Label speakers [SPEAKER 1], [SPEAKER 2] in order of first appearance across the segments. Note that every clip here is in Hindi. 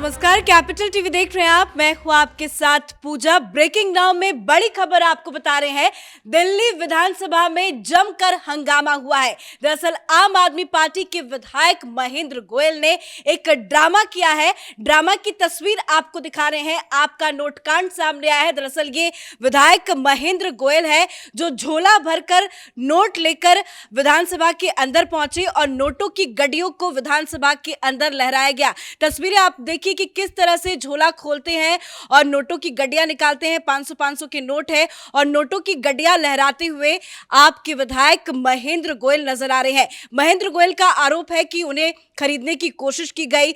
[SPEAKER 1] नमस्कार, कैपिटल टीवी देख रहे हैं आप। मैं हूं आपके साथ पूजा। ब्रेकिंग नाउ में बड़ी खबर आपको बता रहे हैं। दिल्ली विधानसभा में जमकर हंगामा हुआ है। दरअसल आम आदमी पार्टी के विधायक महेंद्र गोयल ने एक ड्रामा किया है। ड्रामा की तस्वीर आपको दिखा रहे हैं। आपका नोटकांड सामने आया है। दरअसल ये विधायक महेंद्र गोयल है जो झोला भरकर नोट लेकर विधानसभा के अंदर पहुंचे और नोटों की गड्डियों को विधानसभा के अंदर लहराया गया। तस्वीरें आप देखिए कि किस तरह से झोला खोलते हैं और नोटों की गड्डियां निकालते हैं। 500 के नोट है और नोटों की गड्डियां लहराते हुए आपके विधायक महेंद्र गोयल नजर आ रहे हैं। महेंद्र गोयल का आरोप है कि उन्हें खरीदने की कोशिश की गई।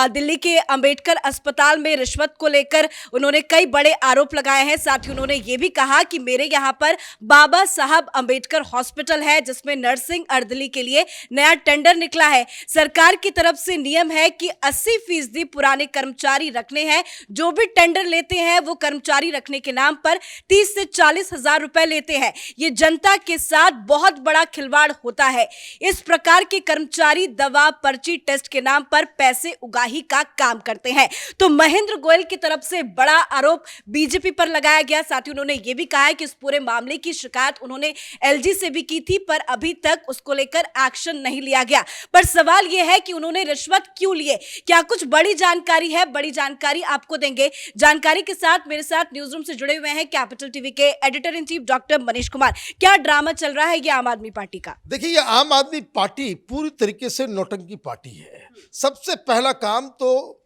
[SPEAKER 1] दिल्ली के अंबेडकर अस्पताल में रिश्वत को लेकर उन्होंने कई बड़े आरोप लगाए हैं। साथ ही उन्होंने ये भी कहा कि मेरे यहाँ पर बाबा साहब अंबेडकर हॉस्पिटल है जिसमें नर्सिंग अर्दली के लिए नया टेंडर निकला है। सरकार की तरफ से नियम है कि 80% पुराने कर्मचारी रखने हैं। जो भी टेंडर लेते हैं वो कर्मचारी रखने के नाम पर 30 से 40 हजार रुपए लेते हैं। ये जनता के साथ बहुत बड़ा खिलवाड़ होता है। इस प्रकार के कर्मचारी दवा पर्ची टेस्ट के नाम पर पैसे उगाही का काम करते हैं। तो महेंद्र गोयल की तरफ से बड़ा आरोप बीजेपी पर लगाया गया। साथ ही उन्होंने यह भी कहा है कि इस पूरे मामले की शिकायत उन्होंने एलजी से भी की थी पर अभी तक उसको लेकर एक्शन नहीं लिया गया। पर सवाल यह है कि उन्होंने रिश्वत क्यों लिए, क्या कुछ बड़ी जानकारी है? बड़ी जानकारी आपको देंगे। जानकारी के साथ मेरे साथ न्यूज रूम से जुड़े हुए हैं कैपिटल टीवी के editor in chief doctor Manish Kumar. क्या ड्रामा चल रहा है ये आम आदमी पार्टी का?
[SPEAKER 2] देखिए, ये आम आदमी पार्टी पूरी तरीके से नौटंकी पार्टी है। सबसे पहला काम तो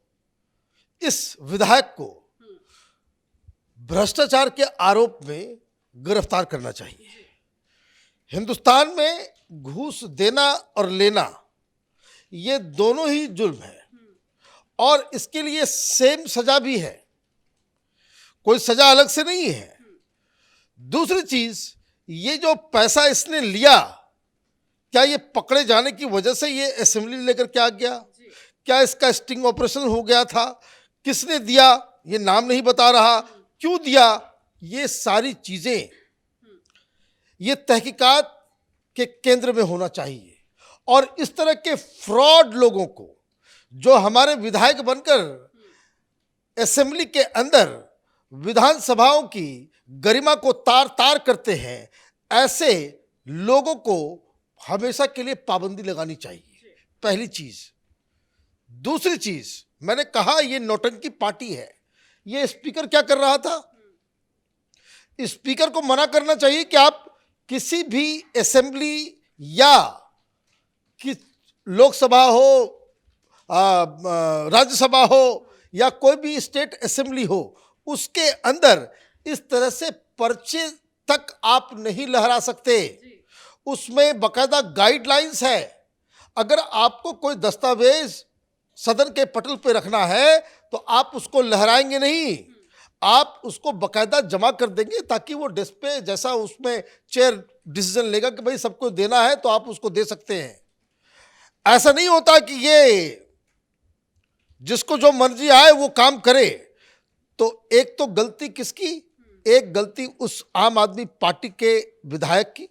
[SPEAKER 2] इस विधायक को भ्रष्टाचार के आरोप में गिरफ्तार करना चाहिए। हिंदुस्तान में घूस देना और लेना ये दोनों ही जुल्म है और इसके लिए सेम सजा भी है, कोई सजा अलग से नहीं है। दूसरी चीज, ये जो पैसा इसने लिया, क्या ये पकड़े जाने की वजह से ये असेंबली लेकर के आ गया? क्या इसका स्टिंग ऑपरेशन हो गया था? किसने दिया ये नाम नहीं बता रहा, क्यों दिया? ये सारी चीजें ये तहकीकात के केंद्र में होना चाहिए। और इस तरह के फ्रॉड लोगों को जो हमारे विधायक बनकर असेंबली के अंदर विधानसभाओं की गरिमा को तार तार करते हैं, ऐसे लोगों को हमेशा के लिए पाबंदी लगानी चाहिए, पहली चीज। दूसरी चीज, मैंने कहा ये नौटंकी पार्टी है। ये स्पीकर क्या कर रहा था? स्पीकर को मना करना चाहिए कि आप किसी भी असेंबली या कि लोकसभा हो, राज्यसभा हो या कोई भी स्टेट असेंबली हो, उसके अंदर इस तरह से पर्चे तक आप नहीं लहरा सकते। उसमें बकायदा गाइडलाइंस है। अगर आपको कोई दस्तावेज सदन के पटल पे रखना है तो आप उसको लहराएंगे नहीं, आप उसको बकायदा जमा कर देंगे ताकि वो डेस्क पे, जैसा उसमें चेयर डिसीजन लेगा कि भाई सबको देना है तो आप उसको दे सकते हैं। ऐसा नहीं होता कि ये जिसको जो मर्जी आए वो काम करे। तो एक तो गलती किसकी? एक गलती उस आम आदमी पार्टी के विधायक की,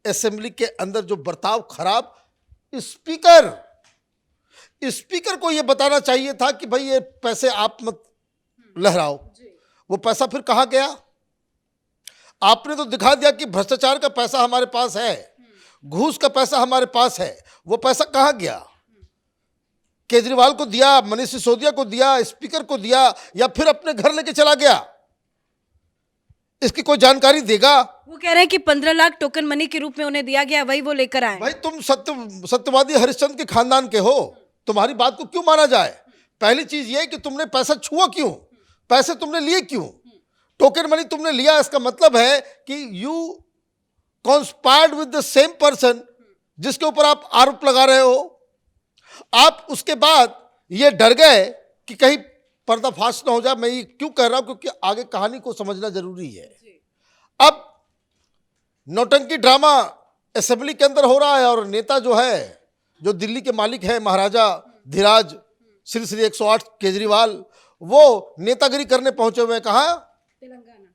[SPEAKER 2] असेंबली के अंदर जो बर्ताव खराब। स्पीकर को यह बताना चाहिए था कि भाई ये पैसे आप मत लहराओ। वो पैसा फिर कहां गया? आपने तो दिखा दिया कि भ्रष्टाचार का पैसा हमारे पास है, घूस का पैसा हमारे पास है। वो पैसा कहां गया? केजरीवाल को दिया, मनीष सिसोदिया को दिया, स्पीकर को दिया, या फिर अपने घर लेके चला गया? इसकी कोई जानकारी देगा?
[SPEAKER 1] वो कह रहे हैं कि 15 लाख टोकन मनी के रूप में उन्हें दिया गया, वही वो लेकर आए।
[SPEAKER 2] भाई तुम सत्यवादी हरिश्चंद्र के खानदान के हो, तुम्हारी बात को क्यों माना जाए? पहली चीज ये कि तुमने पैसा छुआ क्यों, पैसे तुमने लिए क्यों, टोकन मनी तुमने लिया। इसका मतलब है कि you conspired with the same person जिसके ऊपर आप आरोप लगा रहे हो। आप उसके बाद ये डर गए कि कहीं पर्दाफाश ना हो जाए। मैं ये क्यों कह रहा हूं? क्योंकि आगे कहानी को समझना जरूरी है। अब नौटंकी ड्रामा असेंबली के अंदर हो रहा है और नेता जो है, जो दिल्ली के मालिक है, महाराजा धीराज श्री 108 केजरीवाल, वो नेतागिरी करने पहुंचे हुए हैं। कहाँ?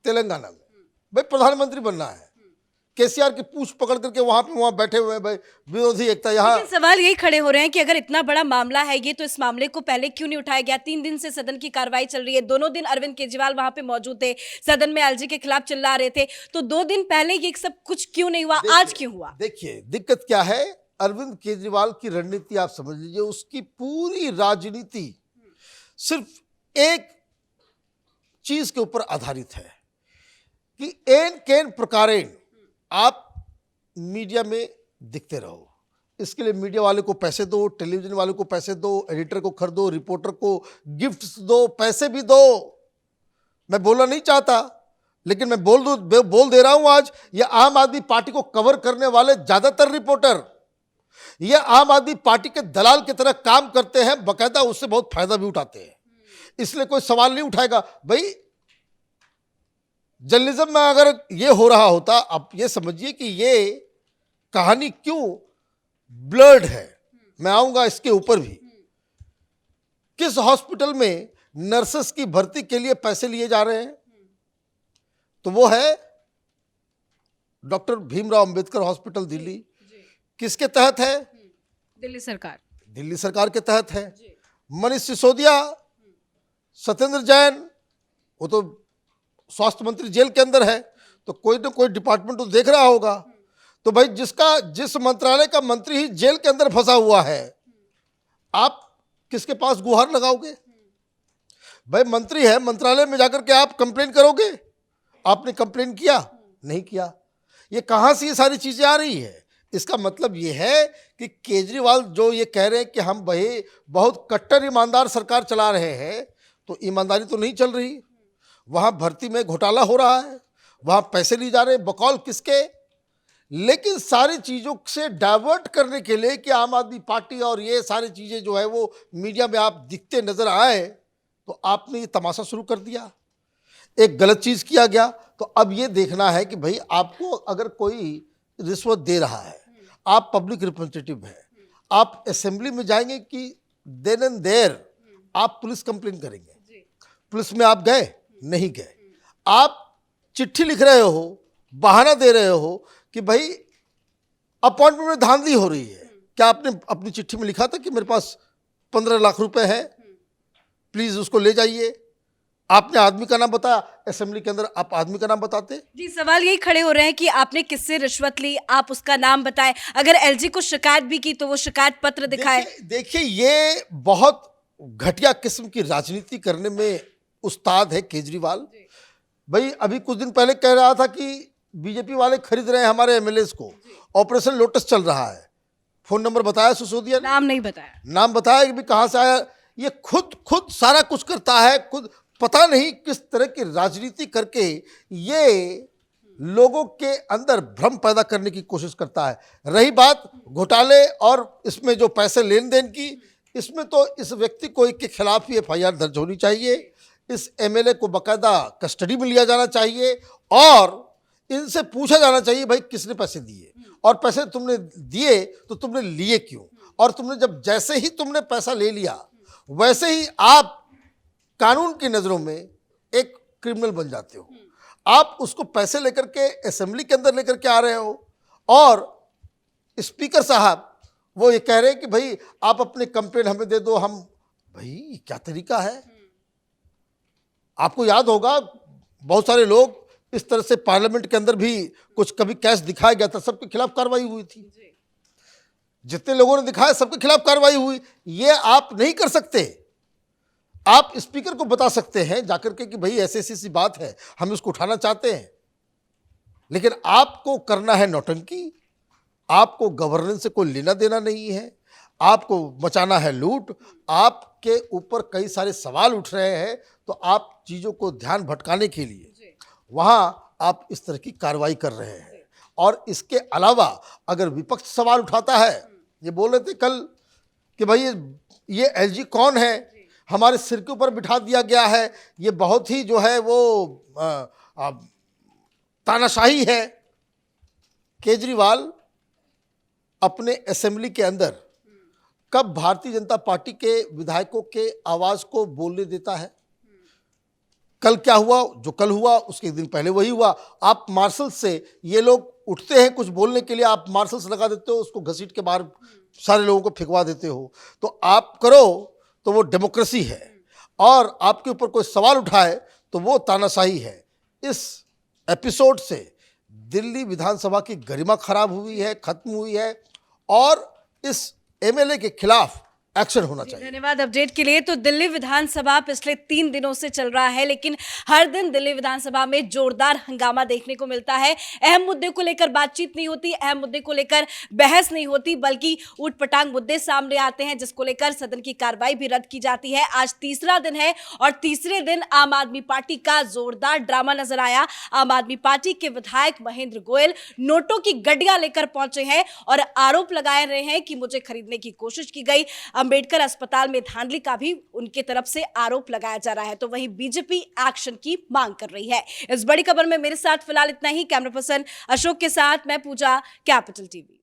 [SPEAKER 2] तेलंगाना में। भाई प्रधानमंत्री बनना है, केसीआर की पूछ पकड़ करके वहां बैठे हुए हैं भाई विरोधी एकता यहाँ।
[SPEAKER 1] लेकिन सवाल यही खड़े हो रहे हैं कि अगर इतना बड़ा मामला है ये, तो इस मामले को पहले क्यों नहीं उठाया गया? 3 दिन से सदन की कार्रवाई चल रही है, दोनों दिन अरविंद केजरीवाल वहां पे मौजूद थे, सदन में एलजी के खिलाफ चिल्ला रहे थे, तो 2 दिन पहले ये सब कुछ क्यों नहीं हुआ, आज क्यों हुआ?
[SPEAKER 2] देखिए दिक्कत क्या है, अरविंद केजरीवाल की रणनीति आप समझ लीजिए, उसकी पूरी राजनीति सिर्फ एक चीज के ऊपर आधारित है कि एन केन प्रकारेण आप मीडिया में दिखते रहो। इसके लिए मीडिया वाले को पैसे दो, टेलीविजन वाले को पैसे दो, एडिटर को खरीदो, रिपोर्टर को गिफ्ट्स दो, पैसे भी दो। मैं बोलना नहीं चाहता, लेकिन मैं बोल दे रहा हूं आज, ये आम आदमी पार्टी को कवर करने वाले ज्यादातर रिपोर्टर ये आम आदमी पार्टी के दलाल की तरह काम करते हैं, बकायदा उससे बहुत फायदा भी उठाते हैं। इसलिए कोई सवाल नहीं उठाएगा भाई। जर्नलिज्म में अगर ये हो रहा होता, आप ये समझिए कि ये कहानी क्यों ब्लर्ड है, मैं आऊंगा इसके ऊपर भी। किस हॉस्पिटल में नर्सेस की भर्ती के लिए पैसे लिए जा रहे हैं? तो वो है डॉक्टर भीमराव अंबेडकर हॉस्पिटल दिल्ली। किसके तहत है?
[SPEAKER 1] दिल्ली सरकार।
[SPEAKER 2] दिल्ली सरकार के तहत है। मनीष सिसोदिया, सत्येंद्र जैन, वो तो स्वास्थ्य मंत्री जेल के अंदर है, तो कोई ना कोई डिपार्टमेंट तो देख रहा होगा। तो भाई जिस मंत्रालय का मंत्री ही जेल के अंदर फंसा हुआ है, आप किसके पास गुहार लगाओगे? भाई मंत्री है, मंत्रालय में जाकर के आप कंप्लेन करोगे? आपने कंप्लेन किया? नहीं किया। ये कहां से ये सारी चीजें आ रही है? इसका मतलब ये है कि केजरीवाल जो ये कह रहे हैं कि हम भाई बहुत कट्टर ईमानदार सरकार चला रहे हैं, तो ईमानदारी तो नहीं चल रही। वहां भर्ती में घोटाला हो रहा है, वहां पैसे लिए जा रहे हैं, बकौल किसके? लेकिन सारी चीजों से डाइवर्ट करने के लिए कि आम आदमी पार्टी और ये सारी चीजें जो है वो मीडिया में आप दिखते नजर आए, तो आपने ये तमाशा शुरू कर दिया, एक गलत चीज किया गया। तो अब ये देखना है कि भाई आपको अगर कोई रिश्वत दे रहा है, आप पब्लिक रिप्रेजेंटेटिव हैं, आप असेंबली में जाएंगे कि देन एंड देयर आप पुलिस कंप्लेन करेंगे? पुलिस में आप गए? नहीं गए। आप चिट्ठी लिख रहे हो, बहाना दे रहे हो कि भाई अपॉइंटमेंट में धांधली हो रही है। क्या आपने अपनी चिट्ठी में लिखा था कि मेरे पास 15 लाख रुपए है, प्लीज उसको ले जाइए? आपने आदमी का नाम बताया, असेंबली के अंदर आप आदमी का नाम बताते? जी,
[SPEAKER 1] सवाल यही खड़े हो रहे हैं कि आपने किससे रिश्वत ली, आप उसका नाम बताएं। अगर एलजी को शिकायत भी की तो वो शिकायत पत्र दिखाए।
[SPEAKER 2] देखिए ये बहुत घटिया किस्म की राजनीति करने में उस्ताद है केजरीवाल। भाई अभी कुछ दिन पहले कह रहा था कि बीजेपी वाले खरीद रहे हैं हमारे एमएलएस को, ऑपरेशन लोटस चल रहा है। फोन नंबर बताया सिसोदिया ने?
[SPEAKER 1] नाम नहीं बताया।
[SPEAKER 2] नाम बताया कि भी कहां से आया। ये खुद सारा कुछ करता है, खुद पता नहीं किस तरह की राजनीति करके ये लोगों के अंदर भ्रम पैदा करने की कोशिश करता है। रही बात घोटाले और इसमें जो पैसे लेन देन की, इसमें तो इस व्यक्ति को के खिलाफ ही एफआईआर दर्ज होनी चाहिए। इस एमएलए को बाकायदा कस्टडी में लिया जाना चाहिए और इनसे पूछा जाना चाहिए भाई किसने पैसे दिए, और पैसे तुमने दिए तो तुमने लिए क्यों, और तुमने जब जैसे ही तुमने पैसा ले लिया वैसे ही आप कानून की नजरों में एक क्रिमिनल बन जाते हो। आप उसको पैसे लेकर के असेंबली के अंदर लेकर के आ रहे हो, और स्पीकर साहब वो ये कह रहे हैं कि भाई आप अपने कंप्लेन हमें दे दो। हम भाई क्या तरीका है? आपको याद होगा बहुत सारे लोग इस तरह से पार्लियामेंट के अंदर भी कुछ कभी कैश दिखाया गया था, सबके खिलाफ कार्रवाई हुई थी। जितने लोगों ने दिखाया सबके खिलाफ कार्रवाई हुई। ये आप नहीं कर सकते। आप स्पीकर को बता सकते हैं जाकर के कि भाई ऐसी ऐसी बात है, हम इसको उठाना चाहते हैं, लेकिन आपको करना है नौटंकी। आपको गवर्नेंस से कोई लेना देना नहीं है, आपको मचाना है लूट। आपके ऊपर कई सारे सवाल उठ रहे हैं, तो आप चीज़ों को ध्यान भटकाने के लिए वहाँ आप इस तरह की कार्रवाई कर रहे हैं। और इसके अलावा अगर विपक्ष सवाल उठाता है, ये बोल रहे थे कल कि भाई ये एलजी कौन है, हमारे सिर के ऊपर बिठा दिया गया है, ये बहुत ही जो है वो तानाशाही है। केजरीवाल अपने असेंबली के अंदर कब भारतीय जनता पार्टी के विधायकों के आवाज को बोलने देता है? कल क्या हुआ? जो कल हुआ उसके एक दिन पहले वही हुआ। आप मार्शल से ये लोग उठते हैं कुछ बोलने के लिए, आप मार्शल्स लगा देते हो, उसको घसीट के बाहर सारे लोगों को फेंकवा देते हो। तो आप करो तो वो डेमोक्रेसी है, और आपके ऊपर कोई सवाल उठाए तो वो तानाशाही है। इस एपिसोड से दिल्ली विधानसभा की गरिमा खराब हुई है, खत्म हुई है, और इस एमएलए के खिलाफ एक्शन होना चाहिए।
[SPEAKER 1] धन्यवाद अपडेट के लिए। तो दिल्ली विधानसभा पिछले 3 दिनों से चल रहा है, लेकिन हर दिन दिल्ली विधानसभा में जोरदार हंगामा देखने को मिलता है। अहम मुद्दे को लेकर बातचीत नहीं होती, अहम मुद्दे को लेकर बहस नहीं होती, बल्कि ऊटपटांग मुद्दे सामने आते हैं, जिसको लेकर सदन की कार्रवाई भी रद्द की जाती है। आज तीसरा दिन है और तीसरे दिन आम आदमी पार्टी का जोरदार ड्रामा नजर आया। आम आदमी पार्टी के विधायक महेंद्र गोयल नोटों की गड्डियां लेकर पहुंचे हैं और आरोप लगा रहे हैं कि मुझे खरीदने की कोशिश की गई। अंबेडकर अस्पताल में धांधली का भी उनके तरफ से आरोप लगाया जा रहा है। तो वहीं बीजेपी एक्शन की मांग कर रही है। इस बड़ी खबर में मेरे साथ फिलहाल इतना ही। कैमरा पर्सन अशोक के साथ मैं पूजा, कैपिटल टीवी।